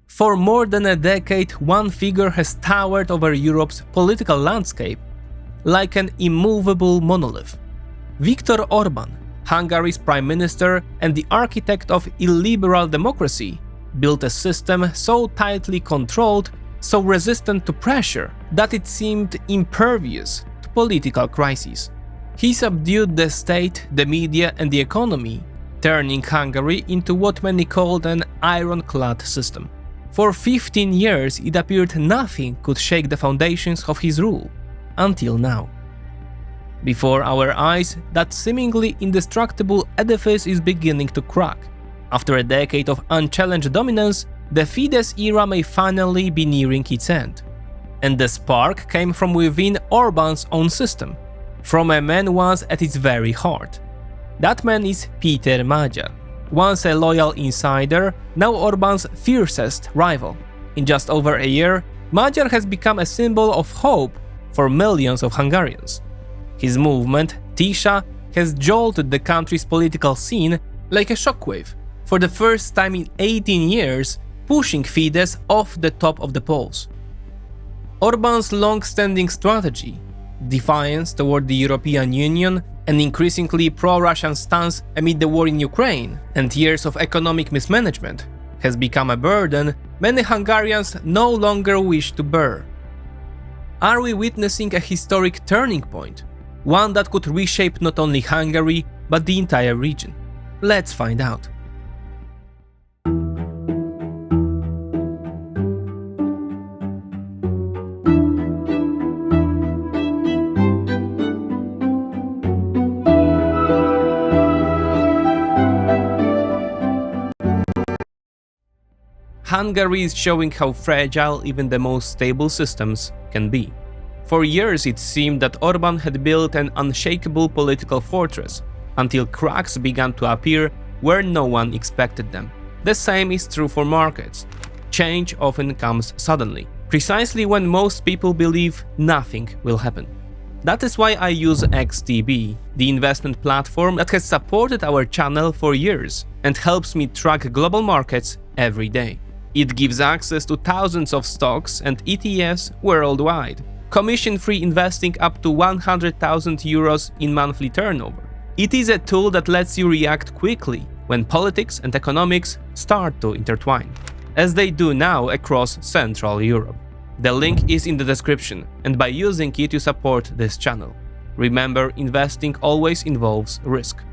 For more than a decade, one figure has towered over Europe's political landscape like an immovable monolith. Viktor Orban, Hungary's prime minister and the architect of illiberal democracy, built a system so tightly controlled, so resistant to pressure, that it seemed impervious to political crises. He subdued the state, the media and the economy, turning Hungary into what many called an ironclad system. For 15 years it appeared nothing could shake the foundations of his rule, until now. Before our eyes, that seemingly indestructible edifice is beginning to crack. After a decade of unchallenged dominance, the Fidesz era may finally be nearing its end. And the spark came from within Orban's own system, from a man once at its very heart. That man is Peter Magyar, once a loyal insider, now Orban's fiercest rival. In just over a year, Magyar has become a symbol of hope for millions of Hungarians. His movement, Tisza, has jolted the country's political scene like a shockwave, for the first time in 18 years, pushing Fidesz off the top of the polls. Orban's long-standing strategy, defiance toward the European Union, an increasingly pro-Russian stance amid the war in Ukraine, and years of economic mismanagement, has become a burden many Hungarians no longer wish to bear. Are we witnessing a historic turning point? One that could reshape not only Hungary, but the entire region? Let's find out. Hungary is showing how fragile even the most stable systems can be. For years it seemed that Orban had built an unshakable political fortress, until cracks began to appear where no one expected them. The same is true for markets. Change often comes suddenly, precisely when most people believe nothing will happen. That is why I use XTB, the investment platform that has supported our channel for years and helps me track global markets every day. It gives access to thousands of stocks and ETFs worldwide, commission-free investing up to 100,000 euros in monthly turnover. It is a tool that lets you react quickly when politics and economics start to intertwine, as they do now across Central Europe. The link is in the description, and by using it you support this channel. Remember, investing always involves risk.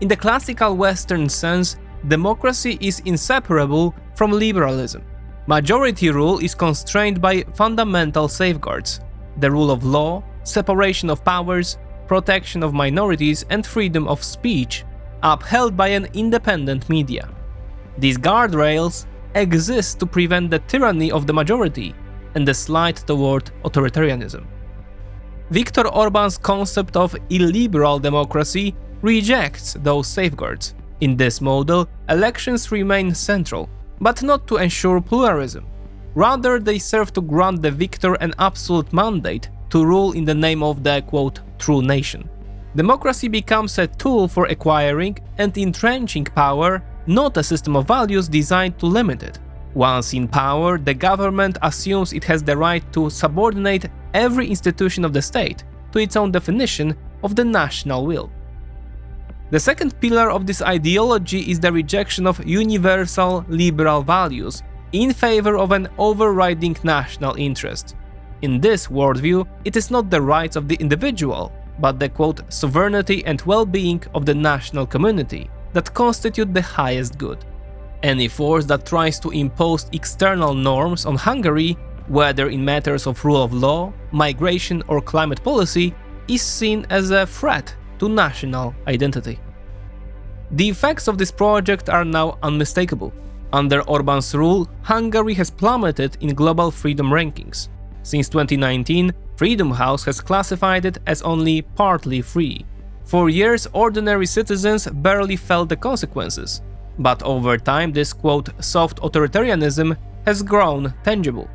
In the classical Western sense, democracy is inseparable from liberalism. Majority rule is constrained by fundamental safeguards: the rule of law, separation of powers, protection of minorities, and freedom of speech, upheld by an independent media. These guardrails exist to prevent the tyranny of the majority and the slide toward authoritarianism. Viktor Orban's concept of illiberal democracy rejects those safeguards. In this model, elections remain central, but not to ensure pluralism. Rather, they serve to grant the victor an absolute mandate to rule in the name of the, quote, true nation. Democracy becomes a tool for acquiring and entrenching power, not a system of values designed to limit it. Once in power, the government assumes it has the right to subordinate every institution of the state to its own definition of the national will. The second pillar of this ideology is the rejection of universal liberal values in favor of an overriding national interest. In this worldview, it is not the rights of the individual, but the, quote, sovereignty and well-being of the national community that constitute the highest good. Any force that tries to impose external norms on Hungary, whether in matters of rule of law, migration or climate policy, is seen as a threat to national identity. The effects of this project are now unmistakable. Under Orban's rule, Hungary has plummeted in global freedom rankings. Since 2019, Freedom House has classified it as only partly free. For years, ordinary citizens barely felt the consequences. But over time, this, quote, soft authoritarianism has grown tangible.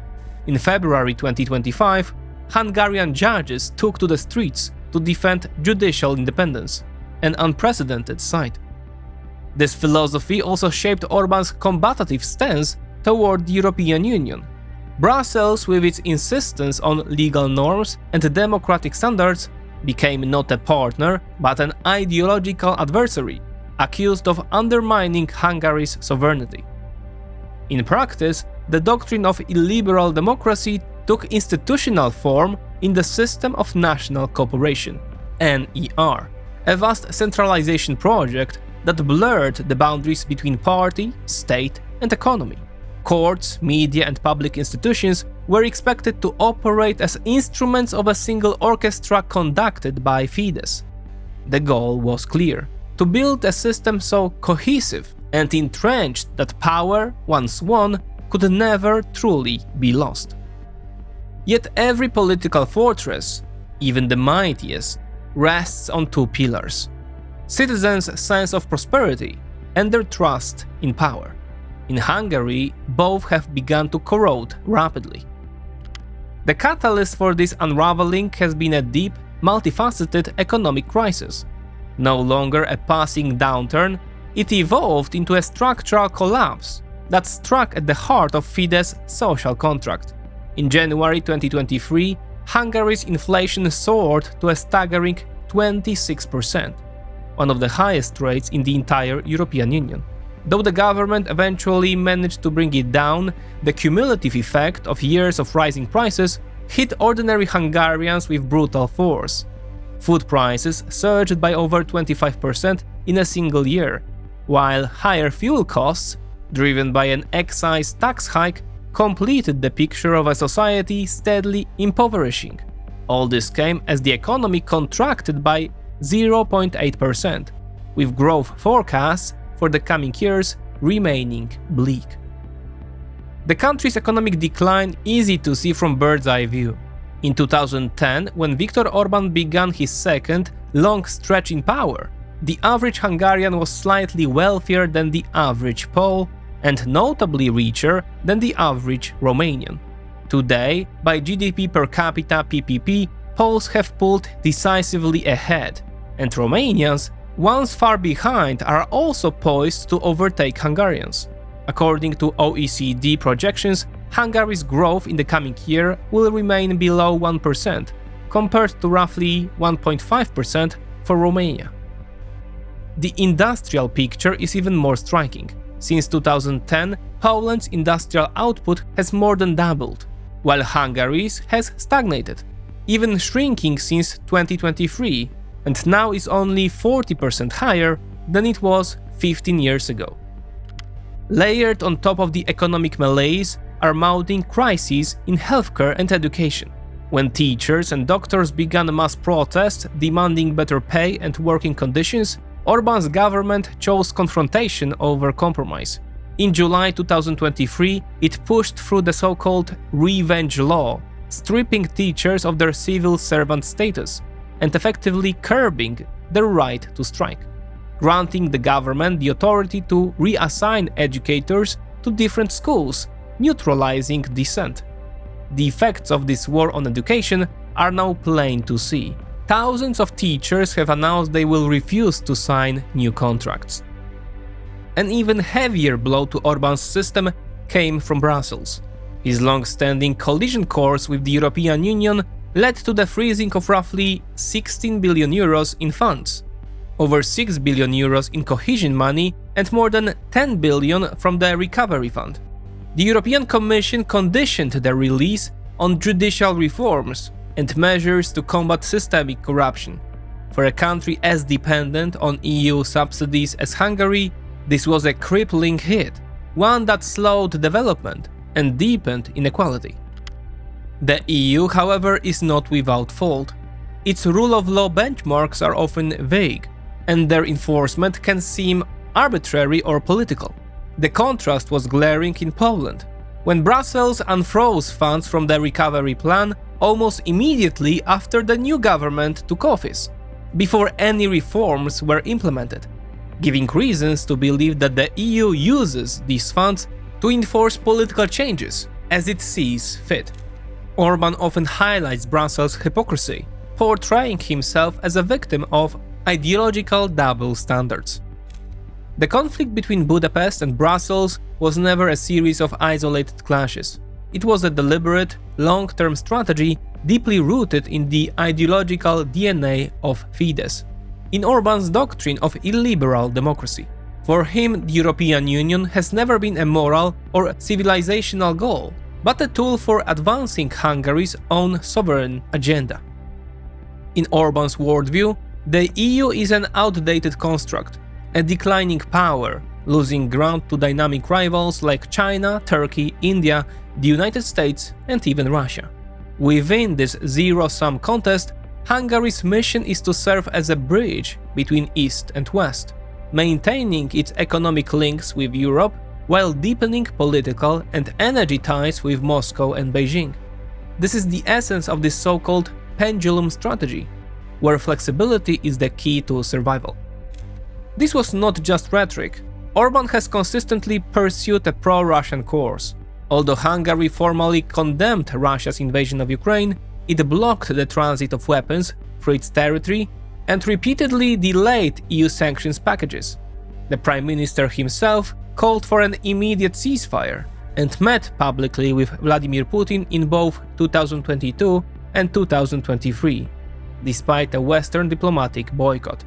In February 2025, Hungarian judges took to the streets to defend judicial independence, an unprecedented sight. This philosophy also shaped Orban's combative stance toward the European Union. Brussels, with its insistence on legal norms and democratic standards, became not a partner but an ideological adversary, accused of undermining Hungary's sovereignty. In practice, the doctrine of illiberal democracy took institutional form in the System of National Cooperation, NER, a vast centralization project that blurred the boundaries between party, state, and economy. Courts, media, and public institutions were expected to operate as instruments of a single orchestra conducted by Fidesz. The goal was clear: to build a system so cohesive and entrenched that power, once won, could never truly be lost. Yet every political fortress, even the mightiest, rests on two pillars: citizens' sense of prosperity and their trust in power. In Hungary, both have begun to corrode rapidly. The catalyst for this unraveling has been a deep, multifaceted economic crisis. No longer a passing downturn, it evolved into a structural collapse that struck at the heart of Fidesz's social contract. In January 2023, Hungary's inflation soared to a staggering 26%, one of the highest rates in the entire European Union. Though the government eventually managed to bring it down, the cumulative effect of years of rising prices hit ordinary Hungarians with brutal force. Food prices surged by over 25% in a single year, while higher fuel costs, driven by an excise tax hike, completed the picture of a society steadily impoverishing. All this came as the economy contracted by 0.8%, with growth forecasts for the coming years remaining bleak. The country's economic decline easy to see from bird's eye view. In 2010, when Viktor Orban began his second, long stretch in power, the average Hungarian was slightly wealthier than the average Pole and notably richer than the average Romanian. Today, by GDP per capita PPP, Poles have pulled decisively ahead, and Romanians, once far behind, are also poised to overtake Hungarians. According to OECD projections, Hungary's growth in the coming year will remain below 1%, compared to roughly 1.5% for Romania. The industrial picture is even more striking. Since 2010, Poland's industrial output has more than doubled, while Hungary's has stagnated, even shrinking since 2023, and now is only 40% higher than it was 15 years ago. Layered on top of the economic malaise are mounting crises in healthcare and education. When teachers and doctors began mass protests demanding better pay and working conditions, Orban's government chose confrontation over compromise. In July 2023, it pushed through the so-called revenge law, stripping teachers of their civil servant status and effectively curbing their right to strike, granting the government the authority to reassign educators to different schools, neutralizing dissent. The effects of this war on education are now plain to see. Thousands of teachers have announced they will refuse to sign new contracts. An even heavier blow to Orban's system came from Brussels. His long-standing collision course with the European Union led to the freezing of roughly 16 billion euros in funds, over 6 billion euros in cohesion money, and more than 10 billion from the Recovery Fund. The European Commission conditioned the release on judicial reforms and measures to combat systemic corruption. For a country as dependent on EU subsidies as Hungary, this was a crippling hit, one that slowed development and deepened inequality. The EU, however, is not without fault. Its rule of law benchmarks are often vague, and their enforcement can seem arbitrary or political. The contrast was glaring in Poland, when Brussels unfroze funds from the recovery plan almost immediately after the new government took office, before any reforms were implemented, giving reasons to believe that the EU uses these funds to enforce political changes as it sees fit. Orban often highlights Brussels' hypocrisy, portraying himself as a victim of ideological double standards. The conflict between Budapest and Brussels was never a series of isolated clashes. It was a deliberate, long-term strategy deeply rooted in the ideological DNA of Fidesz, in Orban's doctrine of illiberal democracy. For him, the European Union has never been a moral or civilizational goal, but a tool for advancing Hungary's own sovereign agenda. In Orban's worldview, the EU is an outdated construct, a declining power, losing ground to dynamic rivals like China, Turkey, India, the United States, and even Russia. Within this zero-sum contest, Hungary's mission is to serve as a bridge between East and West, maintaining its economic links with Europe while deepening political and energy ties with Moscow and Beijing. This is the essence of this so-called pendulum strategy, where flexibility is the key to survival. This was not just rhetoric. Orban has consistently pursued a pro-Russian course. Although Hungary formally condemned Russia's invasion of Ukraine, it blocked the transit of weapons through its territory and repeatedly delayed EU sanctions packages. The Prime Minister himself called for an immediate ceasefire and met publicly with Vladimir Putin in both 2022 and 2023, despite a Western diplomatic boycott.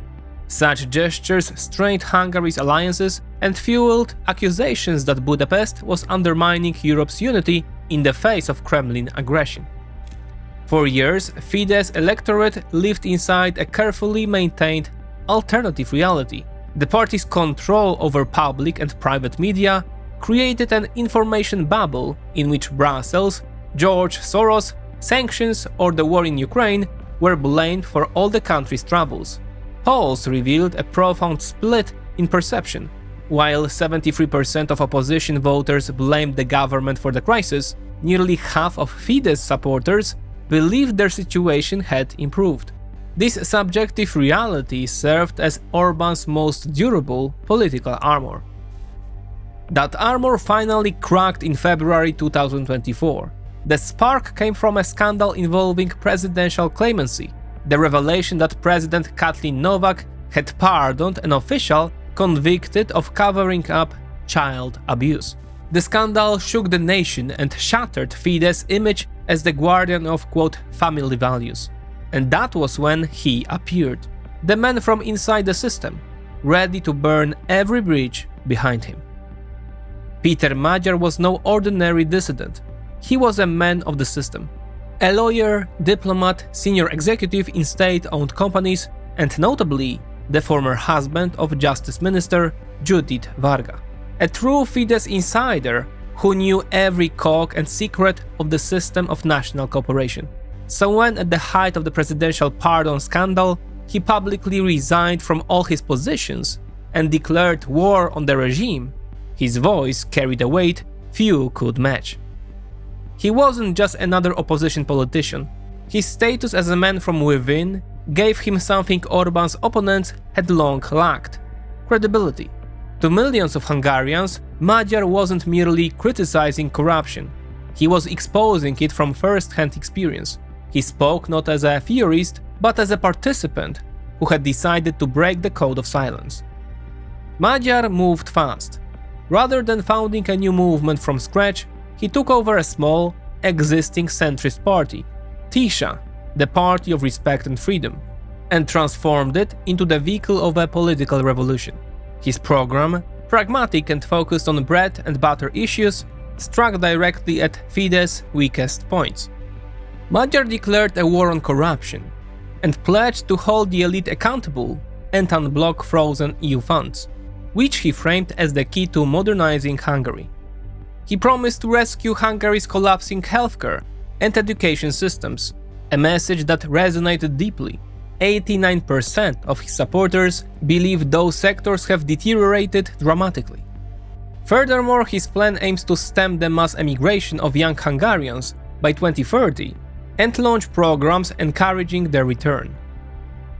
Such gestures strained Hungary's alliances and fueled accusations that Budapest was undermining Europe's unity in the face of Kremlin aggression. For years, Fidesz electorate lived inside a carefully maintained alternative reality. The party's control over public and private media created an information bubble in which Brussels, George Soros, sanctions, or the war in Ukraine were blamed for all the country's troubles. Polls revealed a profound split in perception. While 73% of opposition voters blamed the government for the crisis, nearly half of Fidesz supporters believed their situation had improved. This subjective reality served as Orban's most durable political armor. That armor finally cracked in February 2024. The spark came from a scandal involving presidential clemency, the revelation that President Katalin Novak had pardoned an official convicted of covering up child abuse. The scandal shook the nation and shattered Fidesz's image as the guardian of, quote, family values. And that was when he appeared, the man from inside the system, ready to burn every bridge behind him. Peter Magyar was no ordinary dissident. He was a man of the system. A lawyer, diplomat, senior executive in state-owned companies, and notably, the former husband of Justice Minister Judith Varga. A true Fidesz insider who knew every cog and secret of the system of national cooperation. So when at the height of the presidential pardon scandal, he publicly resigned from all his positions and declared war on the regime, his voice carried a weight few could match. He wasn't just another opposition politician. His status as a man from within gave him something Orban's opponents had long lacked: credibility. To millions of Hungarians, Magyar wasn't merely criticizing corruption. He was exposing it from first-hand experience. He spoke not as a theorist, but as a participant who had decided to break the code of silence. Magyar moved fast. Rather than founding a new movement from scratch, he took over a small, existing centrist party, Tisza, the Party of Respect and Freedom, and transformed it into the vehicle of a political revolution. His program, pragmatic and focused on bread and butter issues, struck directly at Fidesz's weakest points. Magyar declared a war on corruption and pledged to hold the elite accountable and unblock frozen EU funds, which he framed as the key to modernizing Hungary. He promised to rescue Hungary's collapsing healthcare and education systems, a message that resonated deeply. 89% of his supporters believe those sectors have deteriorated dramatically. Furthermore, his plan aims to stem the mass emigration of young Hungarians by 2030 and launch programs encouraging their return.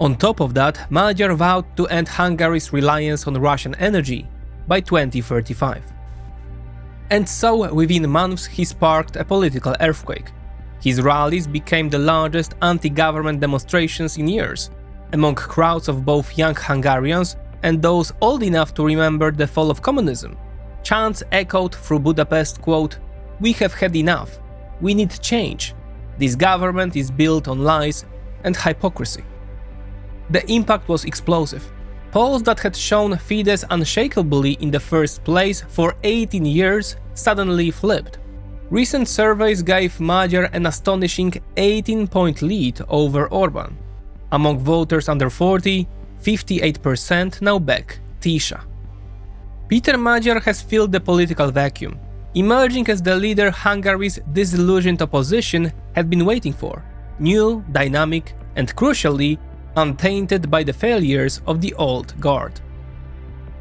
On top of that, Magyar vowed to end Hungary's reliance on Russian energy by 2035. And so, within months, he sparked a political earthquake. His rallies became the largest anti-government demonstrations in years, among crowds of both young Hungarians and those old enough to remember the fall of communism. Chants echoed through Budapest, quote, "We have had enough. We need change. This government is built on lies and hypocrisy." The impact was explosive. Polls that had shown Fidesz unshakably in the first place for 18 years suddenly flipped. Recent surveys gave Magyar an astonishing 18-point lead over Orban. Among voters under 40, 58% now back Tisza. Peter Magyar has filled the political vacuum, emerging as the leader Hungary's disillusioned opposition had been waiting for, new, dynamic, and crucially, untainted by the failures of the old guard.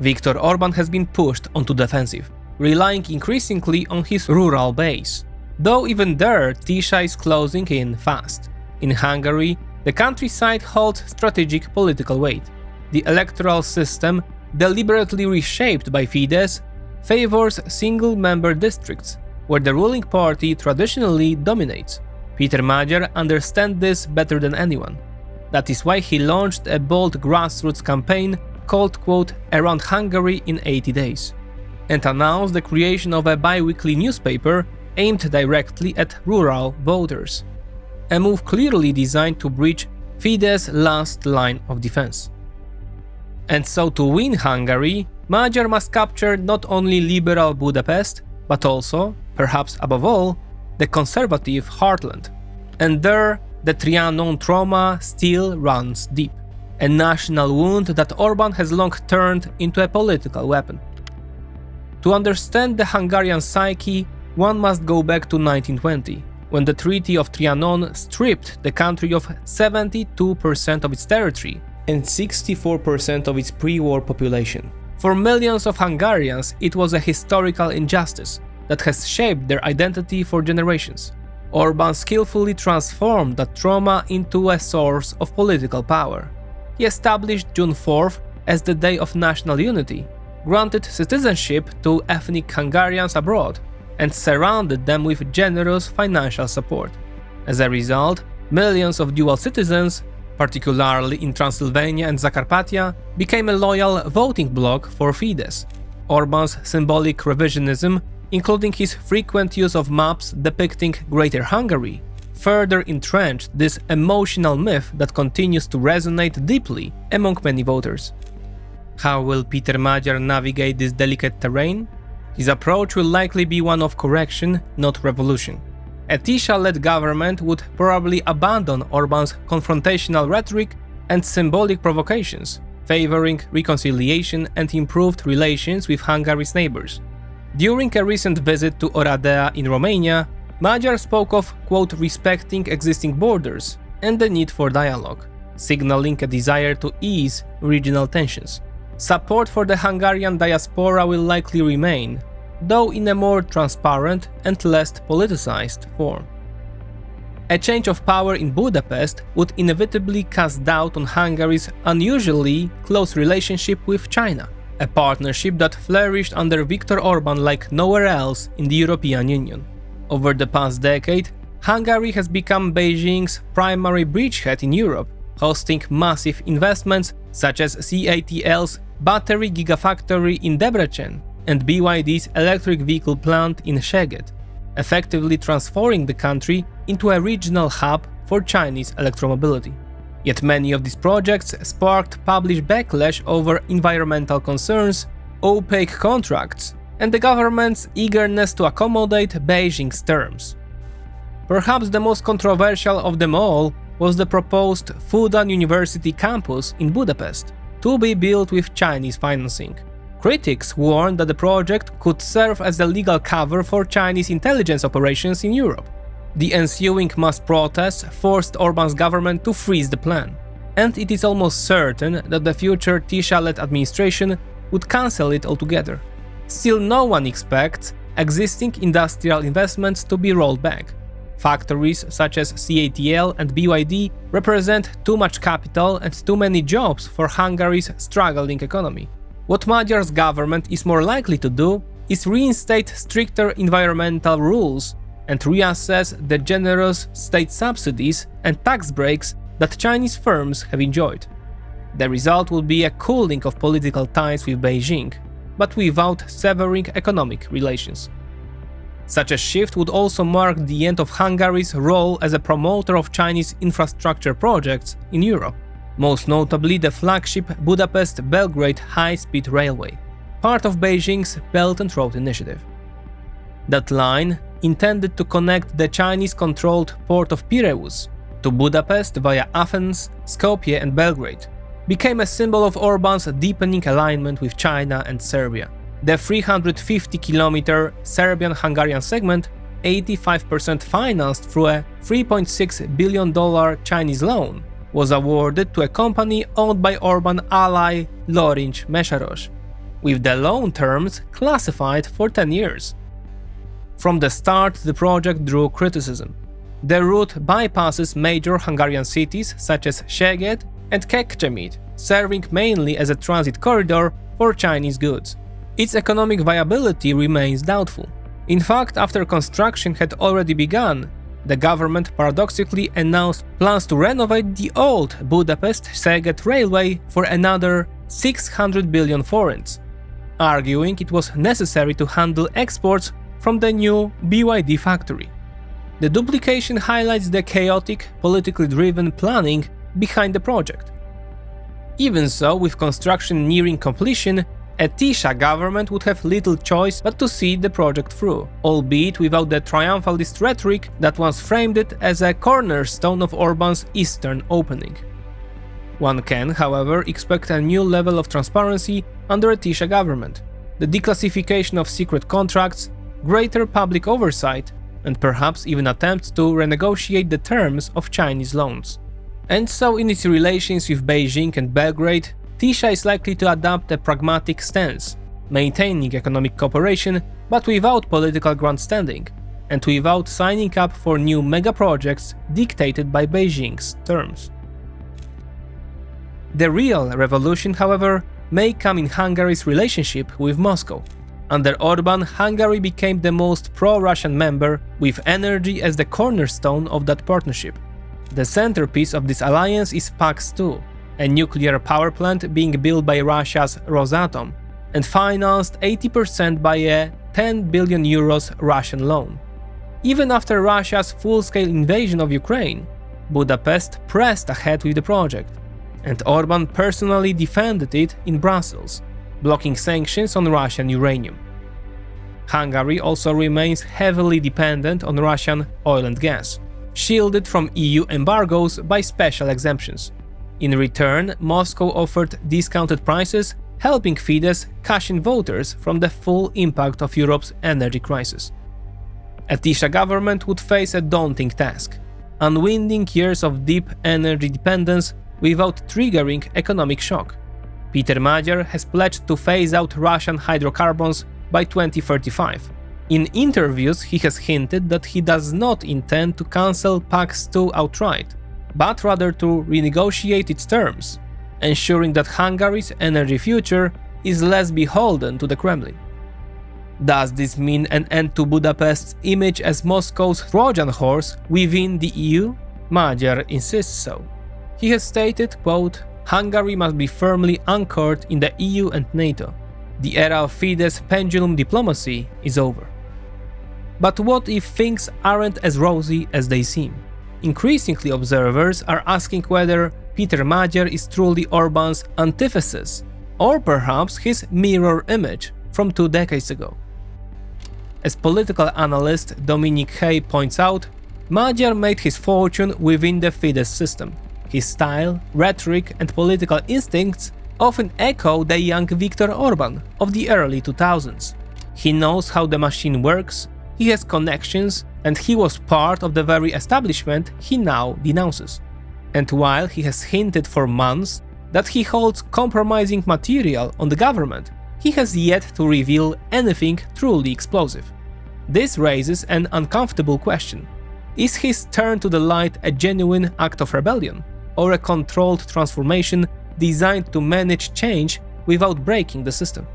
Viktor Orban has been pushed onto defensive, relying increasingly on his rural base. Though even there, Tisza is closing in fast. In Hungary, the countryside holds strategic political weight. The electoral system, deliberately reshaped by Fidesz, favors single-member districts, where the ruling party traditionally dominates. Peter Magyar understands this better than anyone. That is why he launched a bold grassroots campaign called, quote, "Around Hungary in 80 days", and announced the creation of a bi-weekly newspaper aimed directly at rural voters. A move clearly designed to breach Fidesz's last line of defense. And so to win Hungary, Magyar must capture not only liberal Budapest, but also, perhaps above all, the conservative heartland. And there, the Trianon trauma still runs deep, a national wound that Orban has long turned into a political weapon. To understand the Hungarian psyche, one must go back to 1920, when the Treaty of Trianon stripped the country of 72% of its territory and 64% of its pre-war population. For millions of Hungarians, it was a historical injustice that has shaped their identity for generations. Orban skillfully transformed that trauma into a source of political power. He established June 4th as the Day of National Unity, granted citizenship to ethnic Hungarians abroad, and surrounded them with generous financial support. As a result, millions of dual citizens, particularly in Transylvania and Zakarpattia, became a loyal voting bloc for Fidesz. Orban's symbolic revisionism, including his frequent use of maps depicting Greater Hungary, further entrenched this emotional myth that continues to resonate deeply among many voters. How will Peter Magyar navigate this delicate terrain? His approach will likely be one of correction, not revolution. A Tisza-led government would probably abandon Orban's confrontational rhetoric and symbolic provocations, favoring reconciliation and improved relations with Hungary's neighbors. During a recent visit to Oradea in Romania, Magyar spoke of, quote, "respecting existing borders" and the need for dialogue, signaling a desire to ease regional tensions. Support for the Hungarian diaspora will likely remain, though in a more transparent and less politicized form. A change of power in Budapest would inevitably cast doubt on Hungary's unusually close relationship with China, a partnership that flourished under Viktor Orban like nowhere else in the European Union. Over the past decade, Hungary has become Beijing's primary bridgehead in Europe, hosting massive investments such as CATL's battery gigafactory in Debrecen and BYD's electric vehicle plant in Szeged, effectively transforming the country into a regional hub for Chinese electromobility. Yet many of these projects sparked public backlash over environmental concerns, opaque contracts, and the government's eagerness to accommodate Beijing's terms. Perhaps the most controversial of them all was the proposed Fudan University campus in Budapest, to be built with Chinese financing. Critics warned that the project could serve as a legal cover for Chinese intelligence operations in Europe. The ensuing mass protests forced Orban's government to freeze the plan, and it is almost certain that the future Tisza-led administration would cancel it altogether. Still, no one expects existing industrial investments to be rolled back. Factories such as CATL and BYD represent too much capital and too many jobs for Hungary's struggling economy. What Magyar's government is more likely to do is reinstate stricter environmental rules and reassess the generous state subsidies and tax breaks that Chinese firms have enjoyed. The result would be a cooling of political ties with Beijing, but without severing economic relations. Such a shift would also mark the end of Hungary's role as a promoter of Chinese infrastructure projects in Europe, most notably the flagship Budapest-Belgrade high-speed railway, part of Beijing's Belt and Road Initiative. That line, intended to connect the Chinese-controlled port of Piraeus to Budapest via Athens, Skopje and Belgrade, became a symbol of Orban's deepening alignment with China and Serbia. The 350-kilometer Serbian-Hungarian segment, 85% financed through a $3.6 billion Chinese loan, was awarded to a company owned by Orban ally Lőrinc Mészáros, with the loan terms classified for 10 years. From the start, the project drew criticism. The route bypasses major Hungarian cities such as Szeged and Kecskemét, serving mainly as a transit corridor for Chinese goods. Its economic viability remains doubtful. In fact, after construction had already begun, the government paradoxically announced plans to renovate the old Budapest-Szeged railway for another 600 billion forints, arguing it was necessary to handle exports from the new BYD factory. The duplication highlights the chaotic, politically driven planning behind the project. Even so, with construction nearing completion, a Tisza government would have little choice but to see the project through, albeit without the triumphalist rhetoric that once framed it as a cornerstone of Orban's eastern opening. One can, however, expect a new level of transparency under a Tisza government, the declassification of secret contracts, greater public oversight, and perhaps even attempts to renegotiate the terms of Chinese loans. And so in its relations with Beijing and Belgrade, Tisza is likely to adopt a pragmatic stance, maintaining economic cooperation but without political grandstanding, and without signing up for new mega-projects dictated by Beijing's terms. The real revolution, however, may come in Hungary's relationship with Moscow. Under Orban, Hungary became the most pro-Russian member, with energy as the cornerstone of that partnership. The centerpiece of this alliance is PAX-2, a nuclear power plant being built by Russia's Rosatom and financed 80% by a 10 billion euros Russian loan. Even after Russia's full-scale invasion of Ukraine, Budapest pressed ahead with the project, and Orban personally defended it in Brussels, blocking sanctions on Russian uranium. Hungary also remains heavily dependent on Russian oil and gas, shielded from EU embargoes by special exemptions. In return, Moscow offered discounted prices, helping Fidesz cash in voters from the full impact of Europe's energy crisis. A Tisza government would face a daunting task: unwinding years of deep energy dependence without triggering economic shock. Peter Magyar has pledged to phase out Russian hydrocarbons by 2035. In interviews, he has hinted that he does not intend to cancel PAX-2 outright, but rather to renegotiate its terms, ensuring that Hungary's energy future is less beholden to the Kremlin. Does this mean an end to Budapest's image as Moscow's Trojan horse within the EU? Magyar insists so. He has stated, quote, "Hungary must be firmly anchored in the EU and NATO. The era of Fidesz pendulum diplomacy is over." But what if things aren't as rosy as they seem? Increasingly, observers are asking whether Peter Magyar is truly Orban's antithesis, or perhaps his mirror image from 2 decades ago. As political analyst Dominik points out, Magyar made his fortune within the Fidesz system. His style, rhetoric, and political instincts often echo the young Viktor Orban of the early 2000s. He knows how the machine works, he has connections, and he was part of the very establishment he now denounces. And while he has hinted for months that he holds compromising material on the government, he has yet to reveal anything truly explosive. This raises an uncomfortable question. Is his turn to the light a genuine act of rebellion, or a controlled transformation designed to manage change without breaking the system?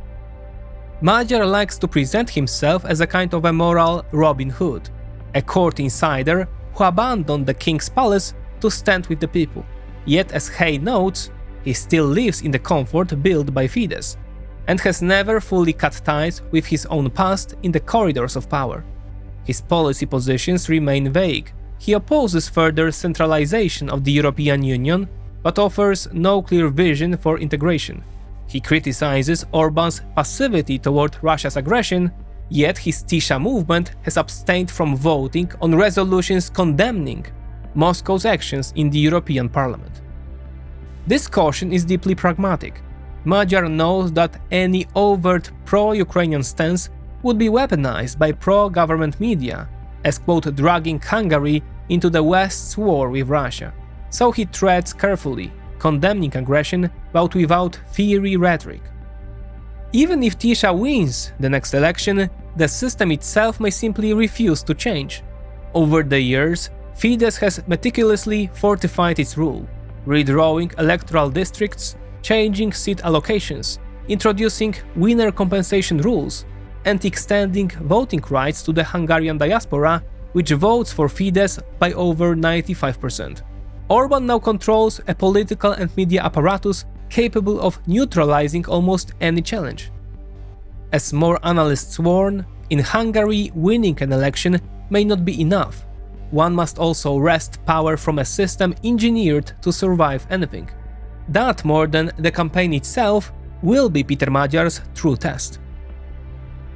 Magyar likes to present himself as a kind of a moral Robin Hood, a court insider who abandoned the king's palace to stand with the people. Yet, as Hay notes, he still lives in the comfort built by Fidesz, and has never fully cut ties with his own past in the corridors of power. His policy positions remain vague. He opposes further centralization of the European Union, but offers no clear vision for integration. He criticizes Orban's passivity toward Russia's aggression, yet his Tisza movement has abstained from voting on resolutions condemning Moscow's actions in the European Parliament. This caution is deeply pragmatic. Magyar knows that any overt pro-Ukrainian stance would be weaponized by pro-government media as, quote, dragging Hungary into the West's war with Russia. So he treads carefully, condemning aggression but without fiery rhetoric. Even if Tisza wins the next election, the system itself may simply refuse to change. Over the years, Fidesz has meticulously fortified its rule, redrawing electoral districts, changing seat allocations, introducing winner compensation rules, and extending voting rights to the Hungarian diaspora, which votes for Fidesz by over 95%. Orban now controls a political and media apparatus capable of neutralizing almost any challenge. As more analysts warn, in Hungary, winning an election may not be enough. One must also wrest power from a system engineered to survive anything. That, more than the campaign itself, will be Peter Magyar's true test.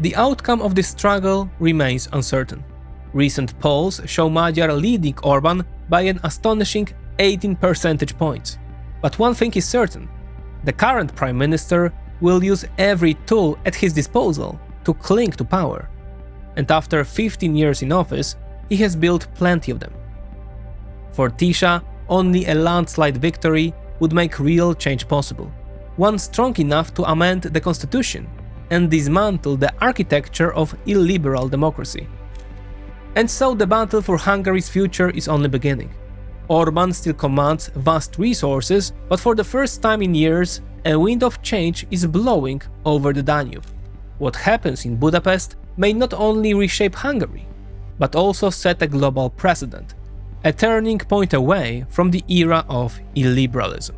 The outcome of this struggle remains uncertain. Recent polls show Magyar leading Orban by an astonishing 18 percentage points. But one thing is certain: the current Prime Minister will use every tool at his disposal to cling to power. And after 15 years in office, he has built plenty of them. For Tisza, only a landslide victory would make real change possible, one strong enough to amend the constitution and dismantle the architecture of illiberal democracy. And so the battle for Hungary's future is only beginning. Orban still commands vast resources, but for the first time in years, a wind of change is blowing over the Danube. What happens in Budapest may not only reshape Hungary, but also set a global precedent, a turning point away from the era of illiberalism.